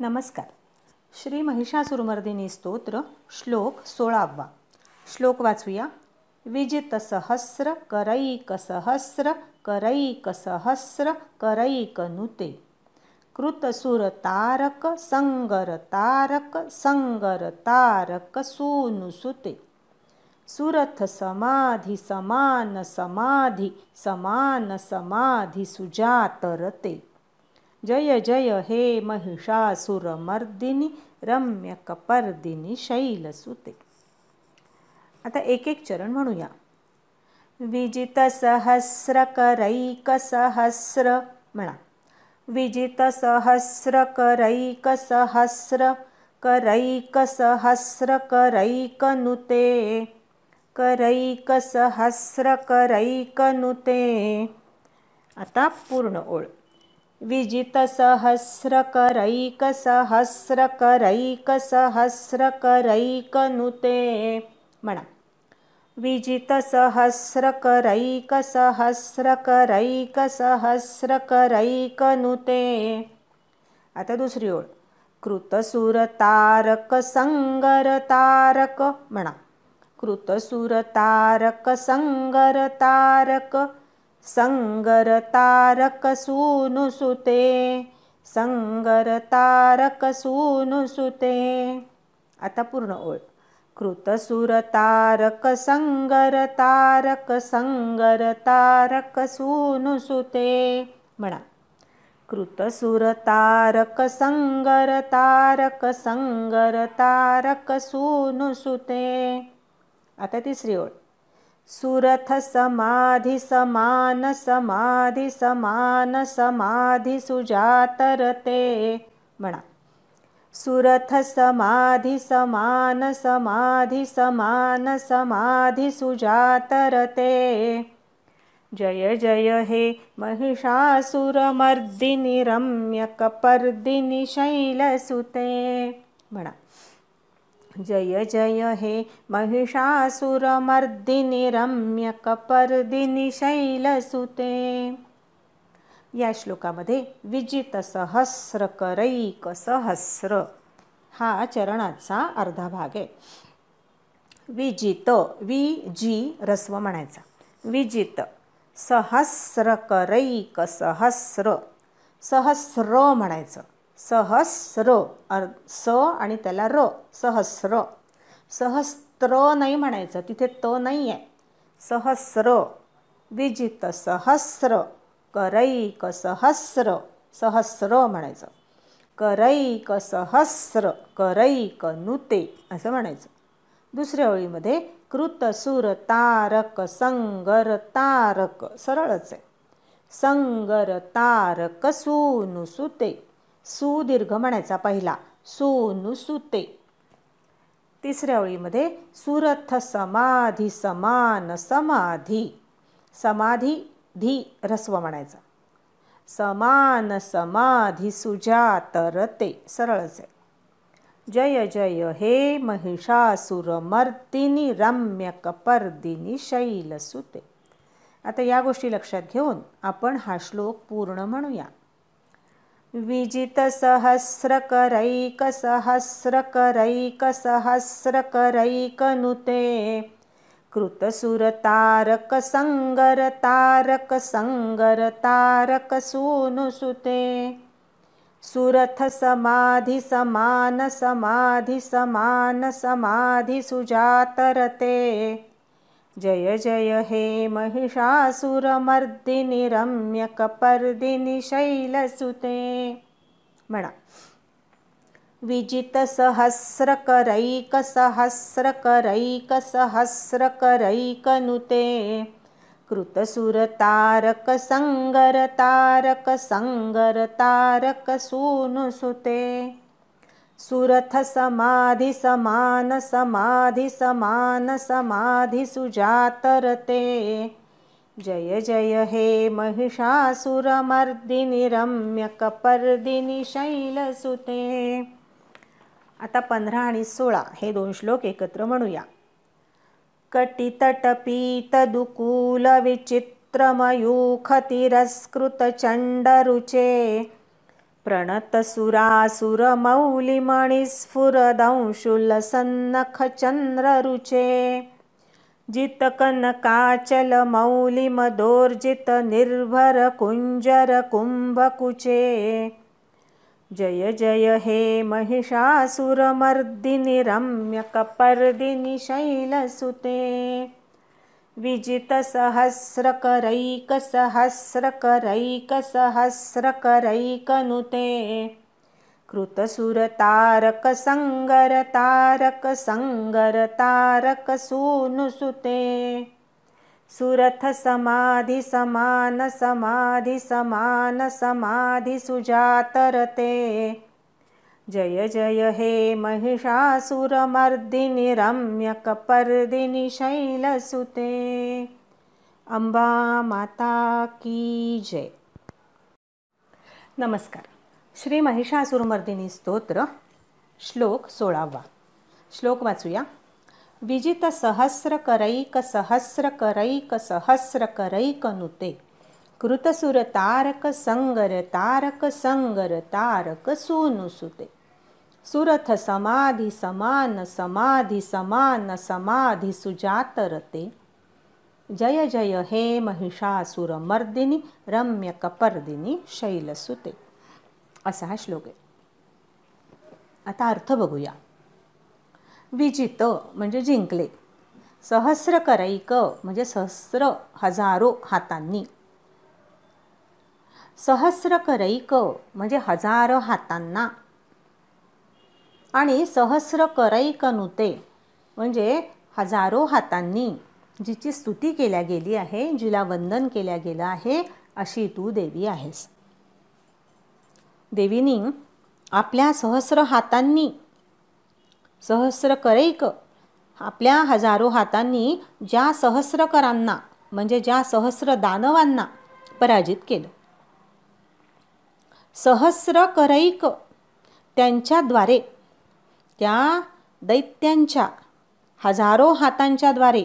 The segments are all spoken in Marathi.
नमस्कार. श्री महिषासुरमर्दिनी स्तोत्र श्लोक 16वा. श्लोक वाचूया. विजित सहस्र करैक सहस्र करैक सहस्र करैक नुते कृतसुर तारक संगर तारक संगर तारक सूनुसुते सुरथ समाधि समान समाधि समान समाधि सुजातरते. जय जय हे महिषासुरमर्दिनी रम्यकपर्दिनी शैलसुते. आता एक एक चरण म्हणूया. विजित सहस्र करैक सहस्र म्हणा. विजित सहस्र करैक सहस्र करैक सहस्र करैक नुते करैक सहस्र करैक नुते. आता पूर्ण ओळ. विजित सहस्र करैक सहस्र करैक सहस्र करैक नुते म्हणा. विजित सहस्र करैक सहस्र करैक सहस्र करैक नुते. आता दुसरी ओळ. कृतसुर तारक संगर तारक म्हणा. कृतसुर तारक संगर तारक संगर तारक सूनुसुते संगर तारक सूनुसुते. आता पूर्ण ओळ. कृतसुर तारक संगर तारक संगर तारक सूनुसुते म्हणा. कृतसुर तारक संगर तारक संगर तारक सूनुसुते. आता तिसरी ओळ. सुरथ समाधि समान समाधि समान समाधि सुजातरते म्हणा. सुरथ समाधि समान समाधि समान समाधि सुजातरते. जय जय हे महिषासुरमर्दिनी रम्यकपर्दिनी शैलसुते म्हणा. जय जय हे महिषासुरमर्दिनी रम्यकपर्दिनी शैलसुते. या श्लोकामध्ये विजित सहस्र करैक सहस्र हा चरणाचा अर्धा भाग आहे. विजित जी रस्व म्हणायचा. विजित सहस्र करैक सहस्र सहस्र म्हणायचं. सहस्र स आणि त्याला र सहस्र. सहस्त्र नाही म्हणायचं, तिथे त नाही आहे. सहस्र. विजित सहस्र करैक सहस्र सहस्र म्हणायचं. करैक सहस्र करैक नुते असं म्हणायचं. दुसऱ्या ओळीमध्ये कृतसुर तारक संगर तारक सरळच आहे. संगर तारक सूनुसुते सु दीर्घ म्हणायचा पहिला. सूनुसुते. तिसऱ्या ओळीमध्ये सुरथ समाधि समान समाधी समाधी धी रस्व म्हणायचा. समान समाधी सुजातरते सरळच आहे. जय जय हे महिषासुरमर्दिनी रम्यकपर्दिनी शैलसुते. आता या गोष्टी लक्षात घेऊन आपण हा श्लोक पूर्ण म्हणूया. विजित सहस्र करैक सहस्र करैक सहस्र करैक नुते कृतसुर तारक संगर तारक संगर तारक सूनुसुते सुरथ समाधि समान समाधि समान समाधि सुजातरते. जय जय हे महिषासुरमर्दिनी रम्यकपर्दिनी शैलसुते म्हणा. विजित सहस्र करैक सहस्र करैक सहस्र करैक नुते कृतसुर तारक संगर तारक संगर तारक सूनुसुते सुरथ समाधि समान समाधि समान समाधि सुजातरते. जय जय हे महिषासुरमर्दिनी रम्यकपर्दिनी शैलसुते. आता 15 आणि 16 हे दोन श्लोक एकत्र म्हणूया. कटितटपीतदुकूल विचित्रमयूखतिरस्कृतचण्डरुचे प्रणतसुरासुरमौलिमणिस्फुरदंशुलसन्नखचन्द्ररुचे जितकनकाचलमौलिमदोर्जितनिर्भरकुञ्जरकुम्भकुचे जय जय हे महिषासुरमर्दिनि रम्यकपर्दिनि शैलसुते विजितसहस्रकरैकसहस्रकरैकसहस्रकरैकनुते कृतसुरतारकसङ्गरतारकसङ्गरतारकसूनुसुते सुरथसमाधिसमानसमाधिसमानसमाधिसुजातरते जय जय हे महिषासुरमर्दिनि रम्यकपर्दिनि शैलसुते। अंबा माता की जय। नमस्कार। श्री महिषासुरमर्दिनी स्तोत्र श्लोक 16वा। श्लोक वाचूया। विजितसहस्रकरैकसहस्रकरैकसहस्रकरैकनुते कृतसुरतारकसङ्गरतारकसङ्गरतारकसूनुसुते सुरथसमाधिसमानसमाधिसमानसमाधिसुजातरते जय जय हे महिषासुरमर्दिनि रम्यकपर्दिनि शैलसुते। असा हा श्लोक आहे। आता अर्थ बघूया। विजित म्हणजे जिंकले, सहस्रकरैक म्हणजे सहस्र हजारो हातांनी, सहस्रकरैक म्हणजे हजारो हातांना, आणि सहस्रकरैकनुते म्हणजे हजारो हातांनी जिची स्तुती केल्या गेली आहे, जिला वंदन केल्या गेलं आहे, अशी तू देवी आहेस। देवीनी आपल्या सहस्र हातांनी, सहस्रकरैक आपल्या हजारो हातांनी ज्या सहस्रकरांना म्हणजे ज्या सहस्र दानवांना पराजित केलं, सहस्रकरैक त्यांच्याद्वारे, त्या दैत्यांच्या हजारो हातांच्या द्वारे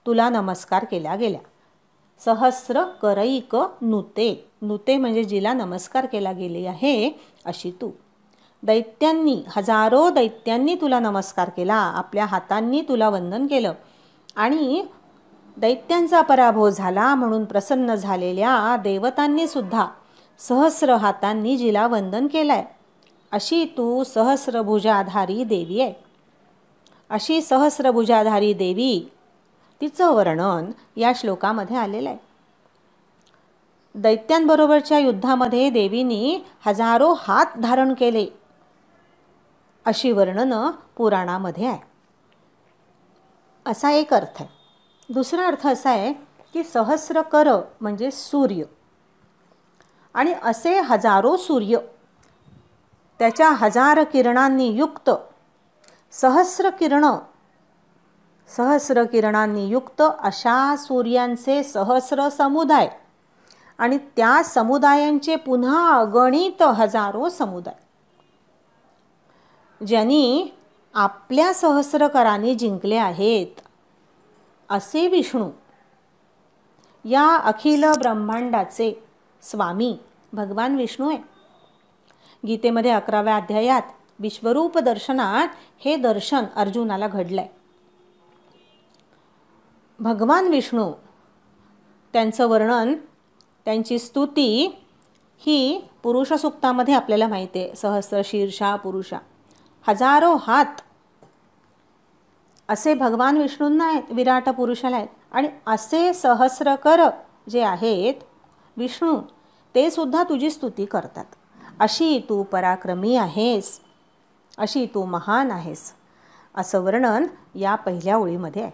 तुला नमस्कार केला गेला। सहस्रकरैक नुते, नुते म्हणजे जिला नमस्कार केला गेले आहे अशी तू। दैत्यांनी, हजारो दैत्यांनी तुला नमस्कार केला, आपल्या हातांनी तुला वंदन केलं, आणि दैत्यांचा पराभव झाला म्हणून प्रसन्न झालेल्या देवतांनी सुद्धा सहस्र हातांनी जिला वंदन केलंय, अशी तू सहस्रभुजाधारी देवी आहे। अशी सहस्रभुजाधारी देवी, तिचं वर्णन या श्लोकामध्ये आलेलं आहे। दैत्यांबरोबरच्या युद्धामध्ये देवीनी हजारो हात धारण केले अशी वर्णनं पुराणामध्ये आहे। असा एक अर्थ आहे। दुसरा अर्थ असा आहे की सहस्रकर म्हणजे सूर्य, आणि असे हजारो सूर्य, त्याच्या हजार किरणांनी युक्त सहस्र किरणांनी युक्त अशा सूर्यांचे सहस्र समुदाय, आणि त्या समुदायांचे पुन्हा अगणित हजारो समुदाय, ज्यांनी आपल्या सहस्रकरांनी जिंकले आहेत, असे विष्णू, या अखिल ब्रह्मांडाचे स्वामी भगवान विष्णू आहे। गीतेमध्ये 11व्या अध्यायात विश्वरूप दर्शनात हे दर्शन अर्जुनाला घडलंय। भगवान विष्णू, त्यांचं वर्णन, त्यांची स्तुती ही पुरुष सूक्तामध्ये आपल्याला माहिती आहे। सहस्र शीर्षा पुरुषा, हजारो हात असे भगवान विष्णूंना आहेत, विराट पुरुषाला आहेत, आणि असे सहस्रकर जे आहेत विष्णू, ते सुद्धा तुझी स्तुती करतात। अशी तू पराक्रमी आहेस, अशी तू महान आहेस, असं वर्णन या पहिल्या ओळीमध्ये आहे।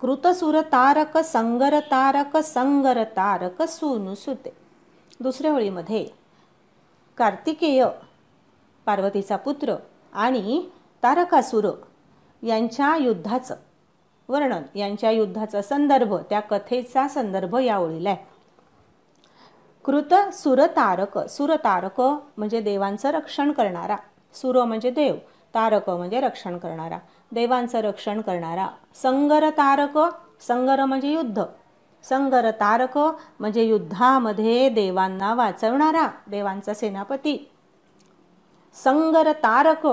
कृतसुरतारक संगरतारक संगरतारक सूनुसुते। दुसऱ्या ओळीमध्ये कार्तिकेय, पार्वतीचा पुत्र, आणि तारकासुर यांच्या युद्धाचं वर्णन, यांच्या युद्धाचा संदर्भ, त्या कथेचा संदर्भ या ओळीला आहे। कृतसुरतारक, सुरतारक म्हणजे देवांचं रक्षण करणारा, सुर म्हणजे देव, तारक म्हणजे रक्षण करणारा, देवांचं रक्षण करणारा। संगरतारक, संगर म्हणजे युद्ध, संगर तारक म्हणजे युद्धामध्ये देवांना वाचवणारा, देवांचा सेनापती. संगर तारक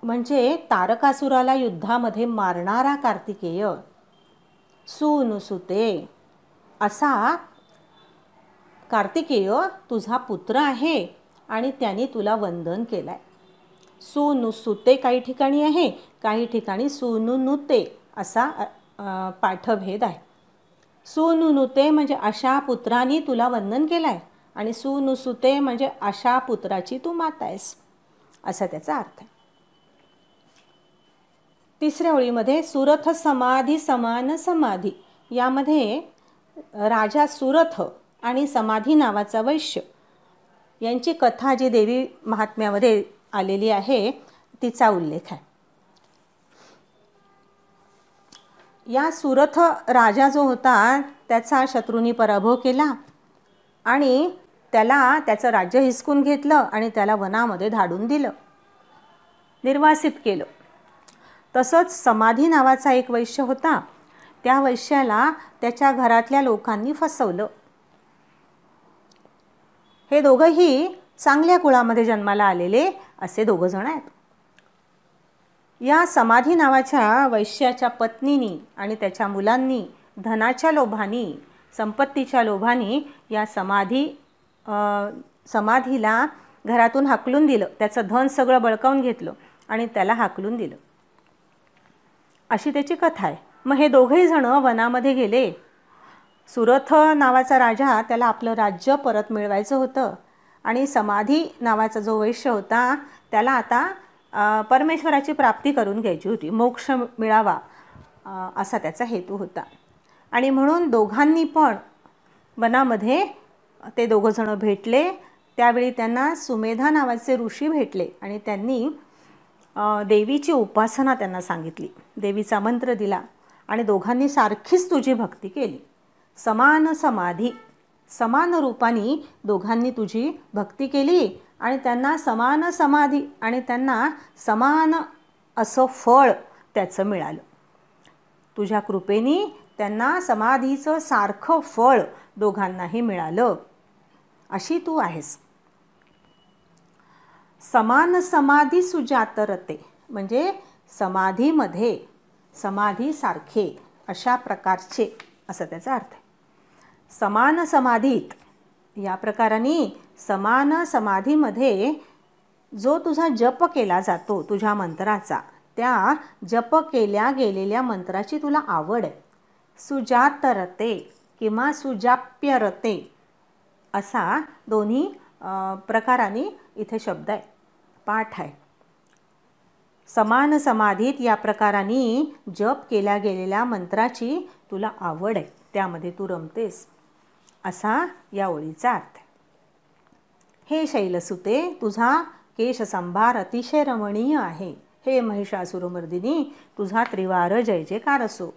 म्हणजे तारकासुराला युद्धामध्ये मारणारा कार्तिकेय. सूनुसुते असा कार्तिकेय तुझा पुत्र आहे आणि त्याने तुला वंदन केलंय. सूनुसुते काही ठिकाणी आहे, काही ठिकाणी सूनुनुते असा पाठभेद आहे. सूनुनुते म्हणजे अशा पुत्राने तुला वंदन केलंय आणि सूनुसुते म्हणजे अशा पुत्राची तू माता आहेस, असा त्याचा अर्थ आहे. तिसऱ्या ओळीमध्ये सुरथ समाधी समान समाधी, यामध्ये राजा सुरथ आणि समाधी नावाचा वैश्य यांची कथा जी देवी महात्म्यामध्ये आलेली आहे तिचा उल्लेख आहे. या सुरथ राजा जो होता त्याचा शत्रूंनी पराभव केला आणि त्याला त्याचं राज्य हिसकून घेतलं आणि त्याला वनामध्ये धाडून दिलं, निर्वासित केलं. तसंच समाधी नावाचा एक वैश्य होता, त्या वैश्याला त्याच्या घरातल्या लोकांनी फसवलं. हे दोघंही चांगल्या कुळामध्ये जन्माला आलेले असे दोघं जण आहेत. या समाधी नावाच्या वैश्याच्या पत्नीनी आणि त्याच्या मुलांनी धनाच्या लोभाने, संपत्तीच्या लोभाने या समाधीला घरातून हाकलून दिलं. त्याचं धन सगळं बळकावून घेतलं आणि त्याला हाकलून दिलं, अशी त्याची कथा आहे. मग हे दोघेही जण वनामध्ये गेले. सुरथ नावाचा राजा, त्याला आपलं राज्य परत मिळवायचं होतं आणि समाधी नावाचा जो वैश्य होता त्याला आता परमेश्वराची प्राप्ती करून घ्यायची होती, मोक्ष मिळावा असा त्याचा हेतू होता. आणि म्हणून दोघांनी पण वनामध्ये ते दोघं जण भेटले. त्यावेळी त्यांना सुमेधा नावाचे ऋषी भेटले आणि त्यांनी देवीची उपासना त्यांना सांगितली, देवीचा मंत्र दिला आणि दोघांनी सारखीच तुझी भक्ती केली. समान समाधी, समान रूपाने दोघांनी तुझी भक्ती केली आणि त्यांना समान समाधी आणि त्यांना समान असं फळ त्याचं मिळालं. तुझ्या कृपेने त्यांना समाधीचं सारखं फळ दोघांनाही मिळालं, अशी तू आहेस. समान समाधी सुजातरते म्हणजे समाधीमध्ये समाधीसारखे अशा प्रकारचे, असं त्याचा अर्थ आहे. समान समाधीत या प्रकाराने समान समाधीमध्ये जो तुझा जप केला जातो तुझ्या मंत्राचा, त्या जप केल्या गेलेल्या मंत्राची तुला आवड आहे. सुजातरते किंवा सुजाप्यरते असा दोन्ही प्रकाराने इथे शब्द आहे, पाठ आहे. समान समाधीत या प्रकाराने जप केल्या गेलेल्या मंत्राची तुला आवड आहे, त्यामध्ये तू रमतेस, असा या ओळीचा अर्थ आहे. हे शैलसुते, तुझा केशसंभार अतिशय रमणीय आहे. हे महिषासुरमर्दिनी, तुझा त्रिवार जय जयकार असो,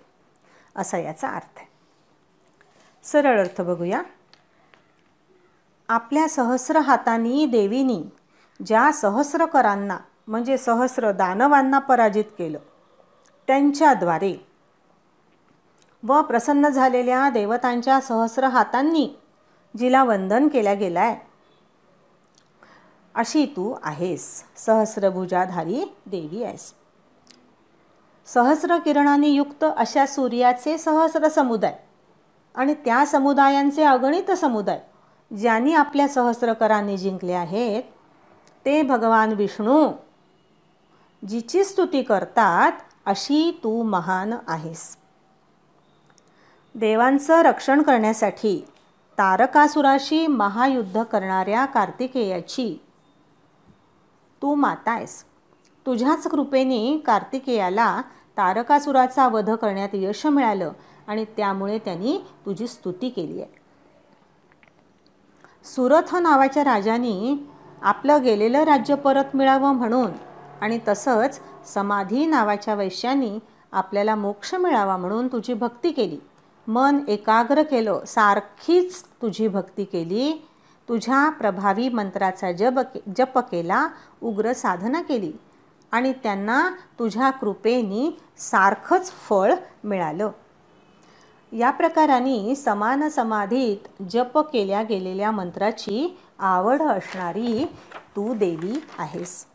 असा याचा अर्थ आहे. सरळ अर्थ बघूया. आपल्या सहस्र हातांनी देवीनी ज्या सहस्रकरांना म्हणजे सहस्र दानवांना पराजित केलं, त्यांच्याद्वारे व प्रसन्न झालेल्या देवतांच्या सहस्र हातांनी जिला वंदन केल्या गेलाय, अशी तू आहेस. सहस्रभुजाधारी देवी आहेस. सहस्र किरणांनी युक्त अशा सूर्याचे सहस्र समुदाय आणि त्या समुदायांचे अगणित समुदाय ज्यांनी आपल्या सहस्रकरांनी जिंकले आहेत, ते भगवान विष्णू जिची स्तुती करतात, अशी तू महान आहेस. देवांचं रक्षण करण्यासाठी तारकासुराशी महायुद्ध करणाऱ्या कार्तिकेयाची तू माता आहेस. तुझ्याच कृपेने कार्तिकेयाला तारकासुराचा वध करण्यात यश मिळालं आणि त्यामुळे त्यांनी तुझी स्तुती केली आहे. सुरथ नावाच्या राजाने आपलं गेलेलं राज्य परत मिळावं म्हणून आणि तसंच समाधी नावाच्या वैश्यानी आपल्याला मोक्ष मिळावा म्हणून तुझी भक्ती केली, मन एकाग्र केलं, सारखीच तुझी भक्ती केली, तुझ्या प्रभावी मंत्राचा जप केला, उग्र साधना केली आणि त्यांना तुझ्या कृपेने सारखंच फळ मिळालं. या प्रकाराने समान समाधीत जप केल्या गेलेल्या मंत्राची आवड असणारी तू देवी आहेस.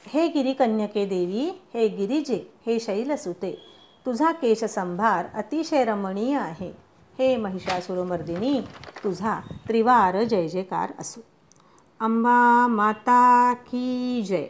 हे गिरिकन्यके देवी, हे गिरिजे, हे शैलसुते, तुझा केशसंभार अतिशय रमणीय आहे. हे महिषासुरमर्दिनी, तुझा त्रिवार जय जयकार असो. अंबा माता की जय.